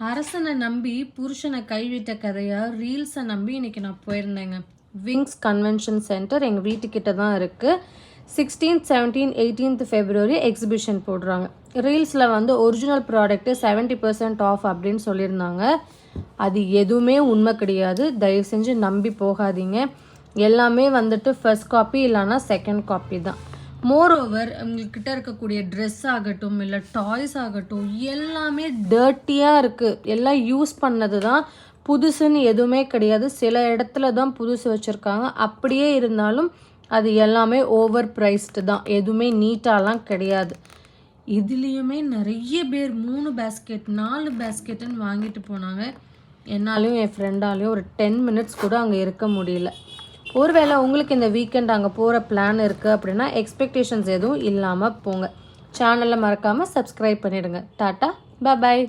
அரசனை நம்பி புருஷனை கைவிட்ட கதையாக ரீல்ஸை நம்பி இன்றைக்கி நான் போயிருந்தேங்க. விங்ஸ் கன்வென்ஷன் சென்டர் எங்கள் வீட்டுக்கிட்ட தான் இருக்குது. 16th 17th 18th February exhibition போடுறாங்க. ரீல்ஸில் வந்து ஒரிஜினல் ப்ராடக்ட்டு 70% ஆஃப் அப்படின்னு சொல்லியிருந்தாங்க. அது எதுவுமே உண்மை கிடையாது. தயவு செஞ்சு நம்பி போகாதீங்க. எல்லாமே வந்துட்டு ஃபர்ஸ்ட் காப்பி இல்லைன்னா செகண்ட் காப்பி தான். மோரோவர் உங்கள்கிட்ட இருக்கக்கூடிய ட்ரெஸ் ஆகட்டும் இல்லை டாய்ஸ் ஆகட்டும் எல்லாமே டர்ட்டியாக இருக்குது. எல்லாம் யூஸ் பண்ணது தான், புதுசுன்னு எதுவுமே கிடையாது. சில இடத்துல தான் புதுசு வச்சுருக்காங்க. அப்படியே இருந்தாலும் அது எல்லாமே ஓவர் ப்ரைஸ்டு தான். எதுவுமே நீட்டாலாம் கிடையாது. இதுலேயுமே நிறைய பேர் 3 பேஸ்கெட் 4 பேஸ்கெட்டுன்னு வாங்கிட்டு போனாங்க. என்னாலையும் என் ஃப்ரெண்டாலையும் ஒரு 10 minutes கூட அங்கே இருக்க முடியல. ஒருவேளை உங்களுக்கு இந்த வீக்கெண்ட் அங்கே போகிற பிளான் இருக்குது அப்படின்னா எக்ஸ்பெக்டேஷன்ஸ் எதுவும் இல்லாமல் போங்க. சேனலை மறக்காமல் சப்ஸ்கிரைப் பண்ணிவிடுங்க. டாட்டா, பாய்.